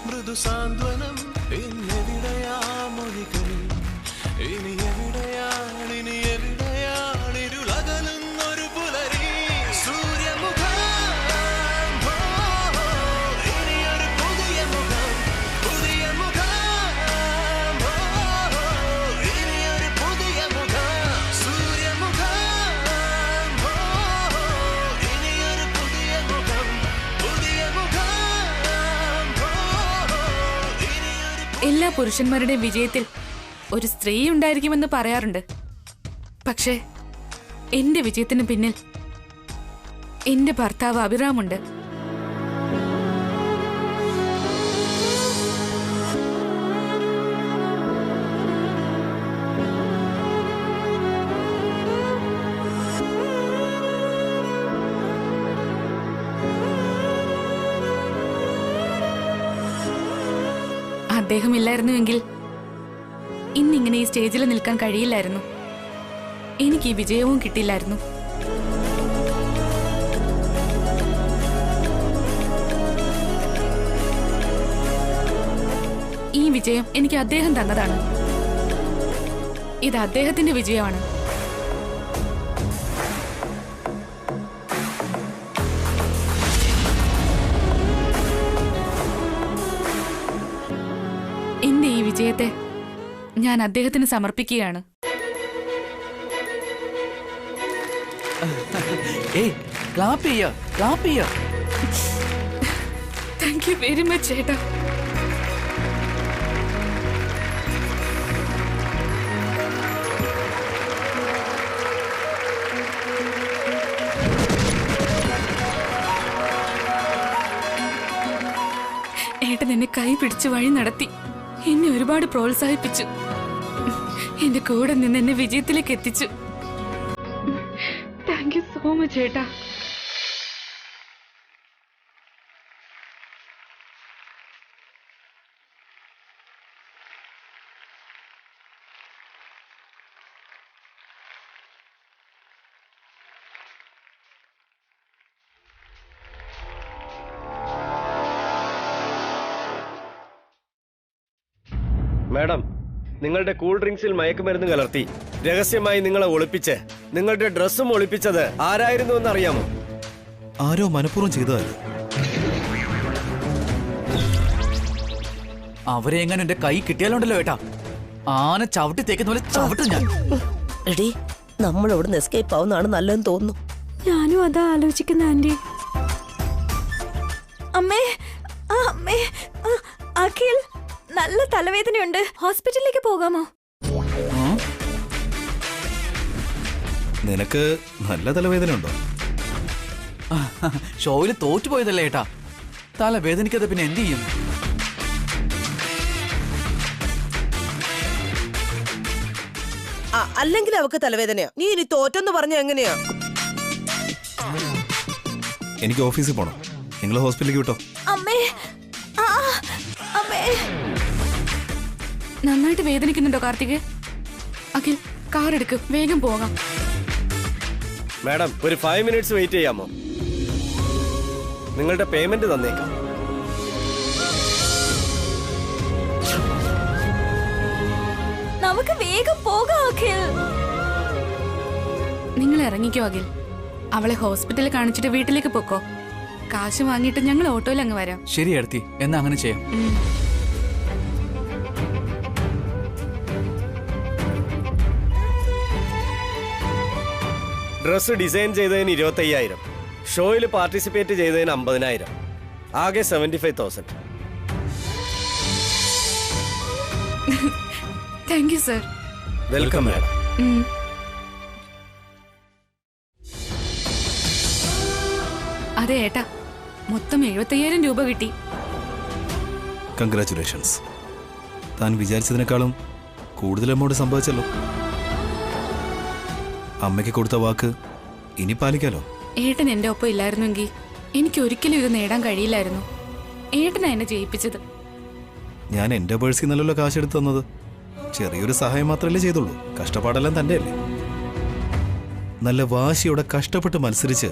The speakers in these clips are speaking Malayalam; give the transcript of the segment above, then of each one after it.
മൃദുസാന്ത്വനം ഇന്നെവിടെയാ മൊഴികളിൽ ഇനി എവിടെയാണിരുളകലുന്നൊരു പുലരി സൂര്യമുഖം ഇനിയൊരു പുതിയ മുഖം ഇനിയൊരു പുതിയ മുഖം സൂര്യമുഖം ഇനിയൊരു പുതിയ മുഖം എല്ലാ പുരുഷന്മാരുടെയും വിജയത്തിൽ ഒരു സ്ത്രീ ഉണ്ടായിരിക്കുമെന്ന് പറയാറുണ്ട്. പക്ഷേ എന്റെ വിജയത്തിന് പിന്നിൽ എന്റെ ഭർത്താവ് അഭിറാമുണ്ട്. അദ്ദേഹം ഇല്ലായിരുന്നുവെങ്കിൽ ഇന്നിങ്ങനെ ഈ സ്റ്റേജിൽ നിൽക്കാൻ കഴിയില്ലായിരുന്നു. എനിക്ക് ഈ വിജയവും കിട്ടില്ലായിരുന്നു. ഈ വിജയം എനിക്ക് അദ്ദേഹം തന്നതാണ്. ഇത് അദ്ദേഹത്തിന്റെ വിജയമാണ്. എന്റെ ഈ വിജയത്തെ ഞാൻ അദ്ദേഹത്തിന് സമർപ്പിക്കുകയാണ്. താങ്ക് യു വെരി മച്ച് ചേട്ടാ. ഏട്ടൻ എന്നെ കൈ പിടിച്ച് വഴി നടത്തി എന്നെ ഒരുപാട് പ്രോത്സാഹിപ്പിച്ചു. എന്റെ കൂടെ നിന്ന് എന്നെ വിജയത്തിലേക്ക് എത്തിച്ചു. താങ്ക് യു സോ മച്ച് ഏട്ടാ. മാഡം, നിങ്ങളുടെ കൂൾ ഡ്രിങ്ക്സിൽ മയക്കുമരുന്ന് കലർത്തി രഹസ്യമായി നിങ്ങളെ ഒളിപ്പിച്ച് നിങ്ങളുടെ ഡ്രസ്സും ഒളിപ്പിച്ചത് ആരായിരുന്നു എന്ന് അറിയാമോ? ആരോ മനഃപൂർവ്വം ചെയ്തതല്ല. അവരെ എങ്ങനെ എന്റെ കൈ കിട്ടിയാലുണ്ടല്ലോ ഏട്ടാ, ആന ചവിട്ടി തേക്കുന്ന പോലെ ചവിട്ടും ഞാൻ. എടി, നമ്മൾ ഇവിടുന്ന് എസ്കേപ്പ് ആവുന്നതാണ് നല്ലതെന്ന് തോന്നുന്നു. ഞാനും അതാ ആലോചിക്കുന്ന ആന്റി. അമ്മേ, അമ്മേ, അഖിൽ നല്ല തലവേദനയുണ്ട്, ഹോസ്പിറ്റലിലേക്ക് പോകാമോ? നിനക്ക് നല്ല തലവേദന ഉണ്ടോ? ഷോയില് തോറ്റുപോയതല്ലേ ഏട്ടാ, തലവേദനിക്കാതെ പിന്നെ എന്ത് ചെയ്യും? അല്ലെങ്കിൽ അവക്ക് തലവേദനയാ. നീ ഇനി തോറ്റെന്ന് പറഞ്ഞ എങ്ങനെയാ? എനിക്ക് ഓഫീസിൽ പോണം. നിങ്ങൾ ഹോസ്പിറ്റലിലേക്ക് വിട്ടോ. അമ്മേ, അമ്മേ. നന്നായിട്ട് വേദനിക്കുന്നുണ്ടോ കാർത്തിക്? അഖിൽ, കാർ എടുക്ക്, വേഗം പോകാം. മാഡം, ഒരു 5 മിനിറ്റ്സ് വെയിറ്റ് ചെയ്യാമോ? നിങ്ങളുടെ പേയ്മെന്റ് തന്നേക്കാം. നമുക്ക് വേഗം പോകാം അഖിൽ. നിങ്ങൾ ഇറങ്ങിക്കോ അഖിൽ. അവളെ ഹോസ്പിറ്റലിൽ കാണിച്ചിട്ട് വീട്ടിലേക്ക് പൊക്കോ. കാശ് വാങ്ങിയിട്ട് ഞങ്ങൾ ഓട്ടോയിൽ അങ്ങ് വരാം. ശരി അടുത്തി, എന്നാ അങ്ങനെ ചെയ്യാം. ഡ്രസ് ഡിസൈൻ ചെയ്തതിന് 25,000, ഷോയിൽ പാർട്ടിസിപ്പേറ്റ് ചെയ്തതിന് 50,000, ആകെ 75,000. Thank you sir. Welcome madam. അതെ ഏട്ടാ, മൊത്തം 75,000 രൂപ കിട്ടി. കൺഗ്രാറ്റുലേഷൻസ്. താൻ വിചാരിച്ചതിനേക്കാളും കൂടുതൽ എമൗണ്ട് സംഭവിച്ചല്ലോ. അമ്മയ്ക്ക് കൊടുത്ത വാക്ക് ഇനി പാലിക്കാലോ. ഏട്ടൻ എന്റെ ഒപ്പം ഇല്ലായിരുന്നെങ്കിൽ എനിക്ക് ഒരിക്കലും ഇത് നേടാൻ കഴിയില്ലായിരുന്നു. ഏട്ടനാ എന്നെ ജയിപ്പിച്ചത്. ഞാൻ എന്റെ പേഴ്സിൽ നല്ലല്ലോ കാശെടുത്ത് തന്നത്. ചെറിയൊരു സഹായം മാത്രമല്ലേ ചെയ്തുള്ളൂ. കഷ്ടപ്പാടെല്ലാം തന്റെ അല്ലേ. നല്ല വാശിയോടെ കഷ്ടപ്പെട്ട് മത്സരിച്ച്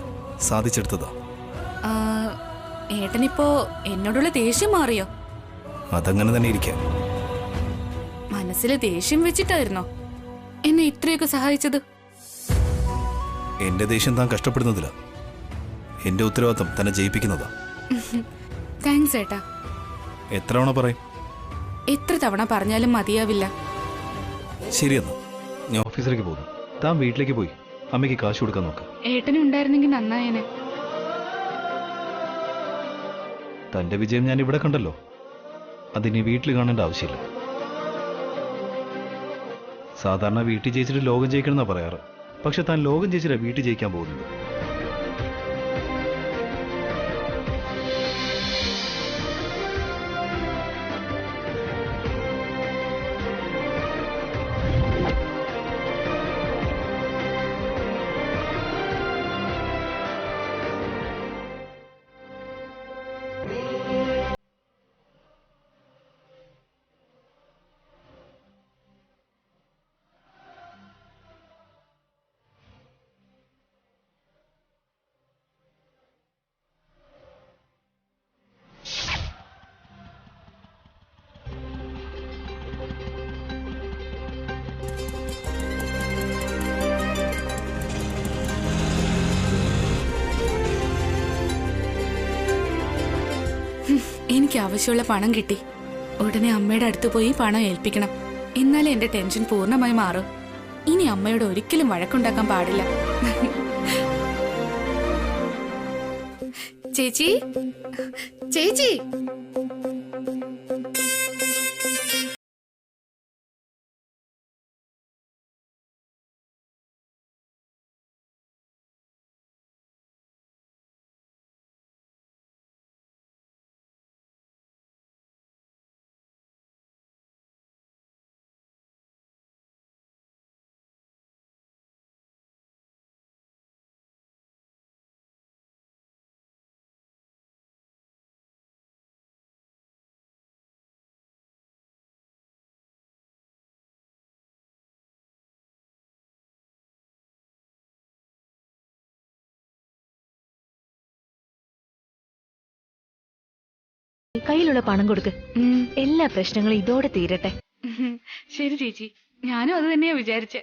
സാധിച്ചെടുത്തതാ. ഏട്ടനിപ്പോ എന്നോടുള്ള ദേഷ്യം മാറിയോ? അതങ്ങനെ തന്നെ ഇരിക്കാം. മനസ്സിൽ ദേഷ്യം വെച്ചിട്ടായിരുന്നോ എന്നെ ഇത്രയൊക്കെ സഹായിച്ചത്? എന്റെ ദേഷ്യം താൻ കഷ്ടപ്പെടുന്നതില്ല. എന്റെ ഉത്തരവാദിത്തം തന്നെ ജയിപ്പിക്കുന്നതാ. താങ്ക്സ് ഏട്ടാ. എത്ര തവണ പറയും? എത്ര തവണ പറഞ്ഞാലും മതിയാവില്ല. ശരിയെന്നാ, ഞാൻ ഓഫീസിലേക്ക് പോകുന്നു. താൻ വീട്ടിലേക്ക് പോയി അമ്മയ്ക്ക് കാശ് കൊടുക്കാൻ നോക്ക്. ഏട്ടനും ഉണ്ടായിരുന്നെങ്കിൽ നന്നായേനെ. തന്റെ വിജയം ഞാൻ ഇവിടെ കണ്ടല്ലോ, അതിനി വീട്ടിൽ കാണേണ്ട ആവശ്യമില്ല. സാധാരണ വീട്ടിൽ ജയിച്ചിട്ട് ലോകം ജയിക്കണമെന്നാ പറയാറ്. പക്ഷെ താൻ ലോകം ജയിച്ചിട്ടാ വീട്ടിൽ ജയിക്കാൻ പോകുന്നത്. എനിക്ക് ആവശ്യമുള്ള പണം കിട്ടി. ഉടനെ അമ്മയുടെ അടുത്ത് പോയി പണം ഏൽപ്പിക്കണം. എന്നാലേ എന്റെ ടെൻഷൻ പൂർണ്ണമായി മാറും. ഇനി അമ്മയോട് ഒരിക്കലും വഴക്കുണ്ടാക്കാൻ പാടില്ല. ചേച്ചി, ചേച്ചി, കയ്യിലുള്ള പണം കൊടുക്ക്. എല്ലാ പ്രശ്നങ്ങളും ഇതോടെ തീരട്ടെ. ശരി ചേച്ചി, ഞാനും അത് തന്നെയാ വിചാരിച്ചെ.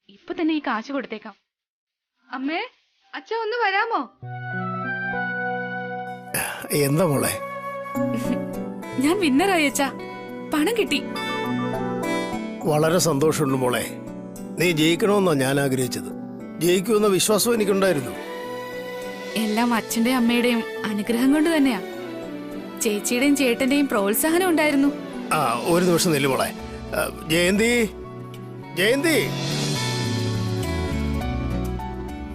ഇപ്പൊ തന്നെ ഈ കാശ് കൊടുത്തേക്കാം. അമ്മേ, അച്ഛ ഒന്ന് വരാമോ? എന്താ മോളെ? ഞാൻ വിന്നറായി അച്ഛാ. പണം കിട്ടി. വളരെ സന്തോഷമുണ്ട് മോളെ. നീ ജയിക്കണമെന്നാ ഞാൻ ആഗ്രഹിച്ചത്. ജയിക്കുമെന്ന വിശ്വാസം എനിക്കുണ്ടായിരുന്നു. എല്ലാം അച്ഛന്റെയും അമ്മയുടെയും അനുഗ്രഹം കൊണ്ട് തന്നെയാ. ചേച്ചിയുടെയും ചേട്ടന്റെയും പ്രോത്സാഹനം ഉണ്ടായിരുന്നു. ആ, ഒരു നിമിഷം നില്ല് മോളെ. ജയന്തി, ജയന്തി,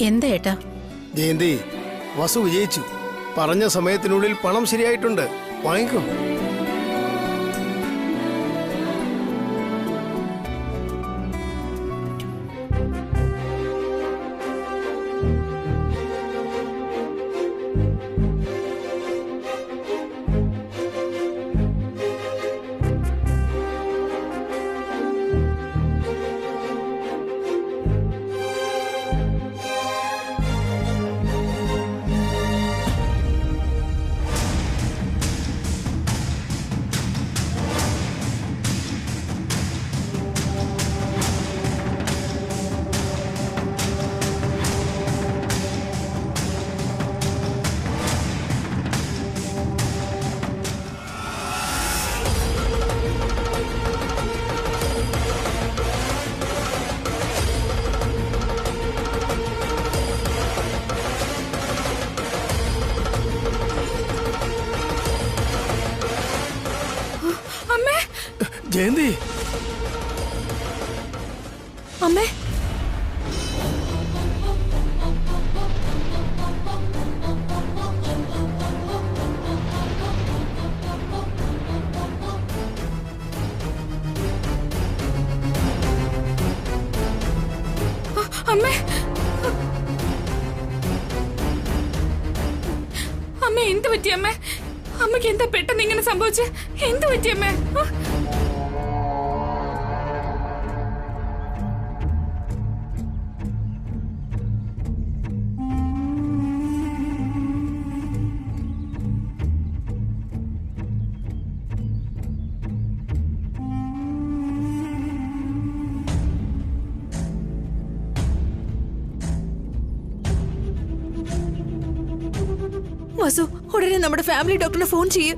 എന്താ ഏട്ടാ? ജയന്തി, വസു വിജയിച്ചു. പറഞ്ഞ സമയത്തിനുള്ളിൽ പണം ശരിയായിട്ടുണ്ട്. വാങ്ങിക്കോ. ജയന്തി, അമ്മേ, അമ്മേ, അമ്മേ, എന്ത് പറ്റി അമ്മേ? അമ്മയ്ക്ക് എന്താ പെട്ടെന്ന് ഇങ്ങനെ സംഭവിച്ചേ? എന്ത് പറ്റി അമ്മേ? വസു ഉടനെ നമ്മുടെ ഫാമിലി ഡോക്ടറിനെ ഫോൺ ചെയ്യ്.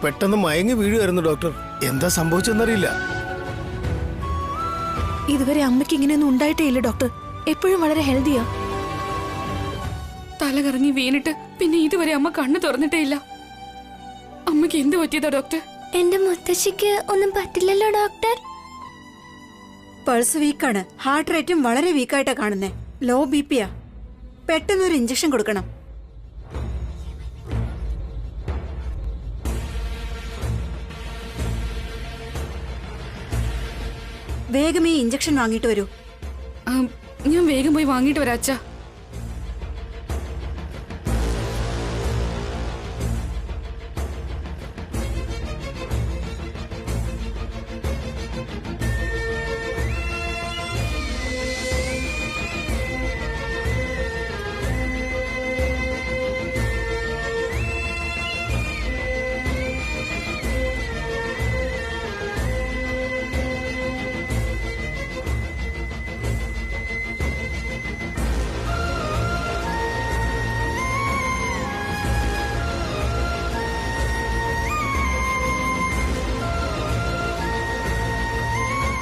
പെട്ടെന്ന് മയങ്ങി വീഴുമായിരുന്നു ഡോക്ടർ. എന്താ സംഭവിച്ചെന്നറിയില്ല. ഇതുവരെ അമ്മയ്ക്ക് ഇങ്ങനെയൊന്നും ഉണ്ടായിട്ടേ ഇല്ല ഡോക്ടർ. എപ്പോഴും വളരെ ഹെൽത്തിയാ. തല കറങ്ങി വീണിട്ട് പിന്നെ ഇതുവരെ അമ്മ കണ്ണു തുറന്നിട്ടേ ഇല്ല. അമ്മയ്ക്ക് എന്ത് പറ്റിയതാ ഡോക്ടർ? എന്റെ മുത്തശ്ശിക്ക് ഒന്നും പറ്റില്ലല്ലോ ഡോക്ടർ. പൾസ് വീക്കാണ്. ഹാർട്ട് റേറ്റും വളരെ വീക്കായിട്ടാ കാണുന്നേ. ലോ ബിപിയാ. പെട്ടെന്നൊരു ഇഞ്ചക്ഷൻ കൊടുക്കണം. വേഗം ഈ ഇഞ്ചക്ഷൻ വാങ്ങിയിട്ട് വരൂ. ഞാൻ വേഗം പോയി വാങ്ങിയിട്ട് വരാം അച്ഛാ.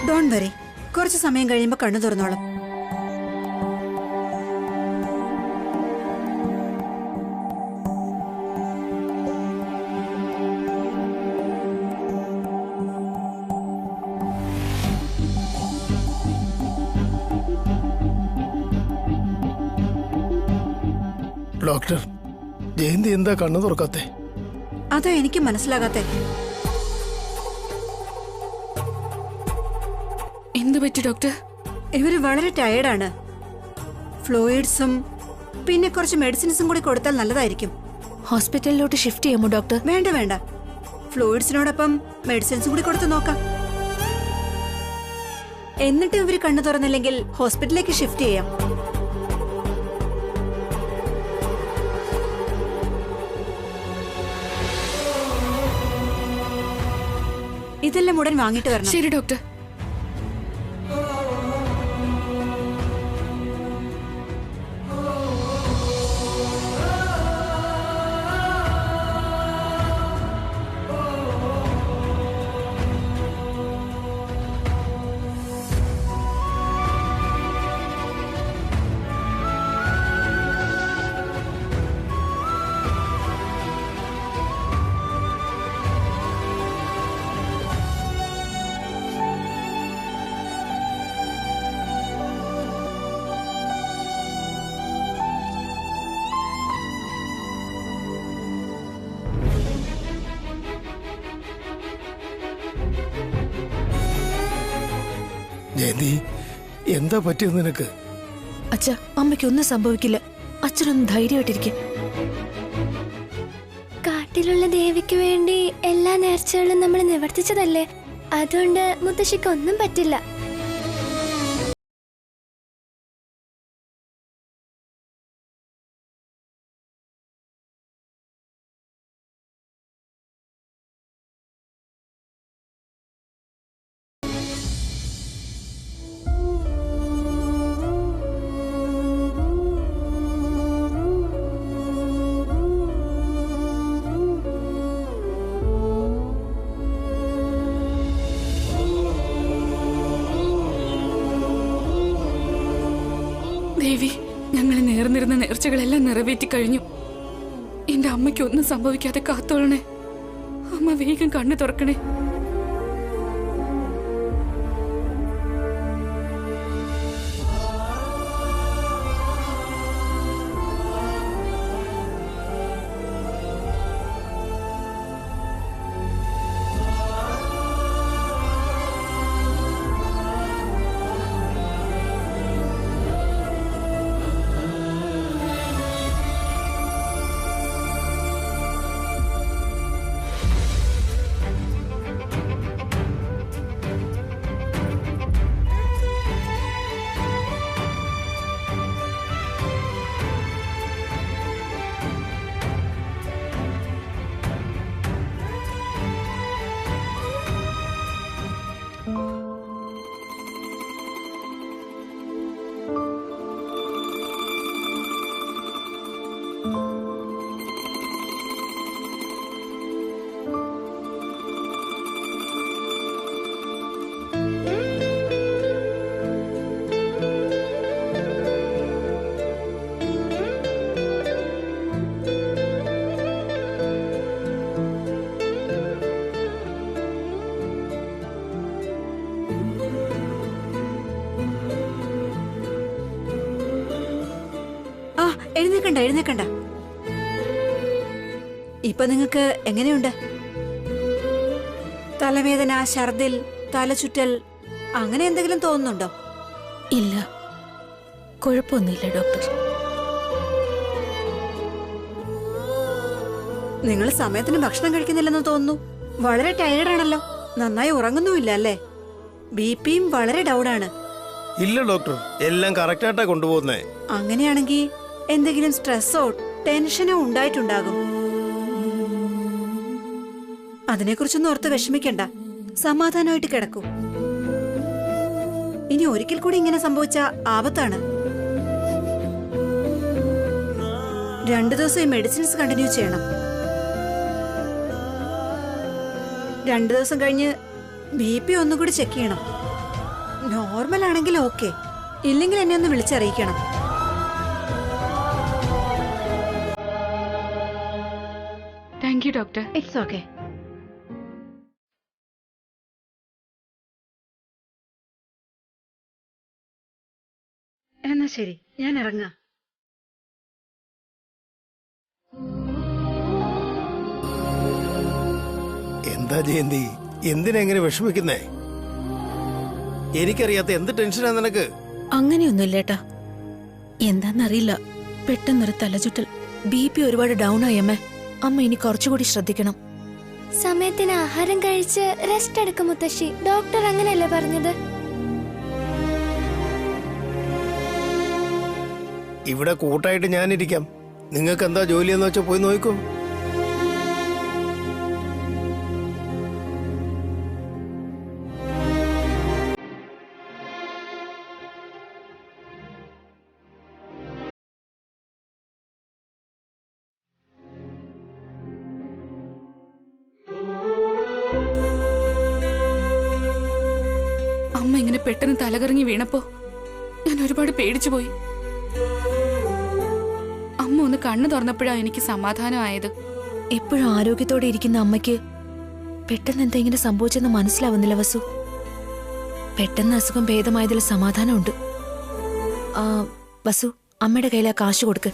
ഡോണ്ട് വറി, കുറച്ച് സമയം കഴിയുമ്പോൾ കണ്ണു തുറന്നോളും. ഡോക്ടർ, ജയന്തി എന്താ കണ്ണു തുറക്കാത്തെ? അതാ എനിക്ക് മനസ്സിലാകാത്തെ. എന്ത് പറ്റി ഡോക്ടർ? ഇവര് വളരെ ടയേർഡാണ്. ഫ്ലൂയിഡ്സും പിന്നെ കുറച്ച് മെഡിസിൻസും കൂടി കൊടുത്താൽ നല്ലതായിരിക്കും. ഹോസ്പിറ്റലിലോട്ട് ഷിഫ്റ്റ് ചെയ്യാമോ ഡോക്ടർ? വേണ്ട വേണ്ട, ഫ്ലൂയിഡ്സിനോടൊപ്പം മെഡിസിൻസും കൂടി കൊടുത്തു നോക്കാം. എന്നിട്ട് ഇവര് കണ്ണു തുറന്നില്ലെങ്കിൽ ഹോസ്പിറ്റലിലേക്ക് ഷിഫ്റ്റ് ചെയ്യാം. ഇതെല്ലാം ഉടൻ വാങ്ങിട്ട് വരണം. ശരി ഡോക്ടർ. ജയന്തി, എന്താ പറ്റിയത് നിനക്ക്? അച്ഛ, അമ്മയ്ക്കൊന്നും സംഭവിക്കില്ല. അച്ഛനൊന്നും ധൈര്യമായിട്ടിരിക്കും. കാട്ടിലുള്ള ദേവിക്ക് വേണ്ടി എല്ലാ നേർച്ചകളും നമ്മൾ നിവർത്തിച്ചതല്ലേ, അതുകൊണ്ട് മുത്തശ്ശിക്ക് ഒന്നും പറ്റില്ല. ദേവി, ഞങ്ങൾ നേർന്നിരുന്ന നേർച്ചകളെല്ലാം നിറവേറ്റി കഴിഞ്ഞു. എന്റെ അമ്മയ്ക്ക് ഒന്നും സംഭവിക്കാതെ കാത്തോളണേ. അമ്മ വേഗം കണ്ണു തുറക്കണേ. എഴുന്നേക്കണ്ട. ഇപ്പൊ നിങ്ങക്ക് എങ്ങനെയുണ്ട്? തലവേദന, ഛർദിൽ, തലചുറ്റൽ അങ്ങനെ എന്തെങ്കിലും തോന്നുന്നുണ്ടോ? ഇല്ല, കുഴപ്പമൊന്നുമില്ല ഡോക്ടർ. നിങ്ങൾ സമയത്തിന് ഭക്ഷണം കഴിക്കുന്നില്ലെന്ന് തോന്നുന്നു. വളരെ ടയർഡാണല്ലോ. നന്നായി ഉറങ്ങുന്നുമില്ല അല്ലേ? ബിപിയും വളരെ ഡൗൺ ആണ്. ഇല്ല ഡോക്ടർ, എല്ലാം കറക്റ്റായിട്ടാ കൊണ്ടുപോകുന്നേ. അങ്ങനെയാണെങ്കിൽ എന്തെങ്കിലും സ്ട്രെസ്സോ ടെൻഷനോ ഉണ്ടായിട്ടുണ്ടാകും. അതിനെക്കുറിച്ചൊന്നും ഓർത്ത് വിഷമിക്കണ്ട. സമാധാനമായിട്ട് കിടക്കൂ. ഇനി ഒരിക്കൽ കൂടി ഇങ്ങനെ സംഭവിച്ച ആപത്താണ്. 2 ദിവസം ഈ മെഡിസിൻസ് കണ്ടിന്യൂ ചെയ്യണം. 2 ദിവസം കഴിഞ്ഞ് BP ഒന്നും കൂടി ചെക്ക് ചെയ്യണം. നോർമൽ ആണെങ്കിൽ ഓക്കെ, ഇല്ലെങ്കിൽ എന്നെ ഒന്ന് വിളിച്ചറിയിക്കണം. Thank you doctor. It's okay. എന്നാ ശരി, ഞാൻ ഇറങ്ങാം. എന്താ ജയന്തി, എന്തിനെങ്ങനെ വിഷമിക്കുന്നേ? എനിക്കറിയാത്ത എന്ത് ടെൻഷനാ നിനക്ക്? അങ്ങനെയൊന്നുമില്ലേട്ടാ. എന്താന്നറിയില്ല, പെട്ടെന്നൊരു തലചുറ്റൽ. BP ഒരുപാട് ഡൗൺ ആയി അമ്മേ. അമ്മ ഇനി കുറച്ചുകൂടി ശ്രദ്ധിക്കണം. സമയത്തിന് ആഹാരം കഴിച്ച് റെസ്റ്റ് എടുക്കും മുത്തശ്ശി. ഡോക്ടർ അങ്ങനെയല്ലേ പറഞ്ഞത്? ഇവിടെ കൂട്ടായിട്ട് ഞാനിരിക്കാം. നിങ്ങൾക്ക് എന്താ ജോലിയെന്ന് വെച്ചാൽ പോയി നോക്കൂ. അമ്മ ഇങ്ങനെ പെട്ടെന്ന് തലകറങ്ങി വീണപ്പോ ഞാൻ ഒരുപാട് പേടിച്ചു പോയി. അമ്മ ഒന്ന് കണ്ണു തുറന്നപ്പോഴാണ് എനിക്ക് സമാധാനമായത്. എപ്പോഴും ആരോഗ്യത്തോടെ ഇരിക്കുന്ന അമ്മയ്ക്ക് പെട്ടെന്ന് എന്താ ഇങ്ങനെ സംഭവിച്ചെന്ന് മനസ്സിലാവുന്നില്ല വസു. പെട്ടെന്ന് അസുഖം ഭേദമായതിൽ സമാധാനമുണ്ട്. വസു, അമ്മയുടെ കയ്യിൽ ആ കാശ് കൊടുക്ക്.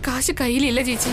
കാശ് കയ്യിലില്ല ചേച്ചി.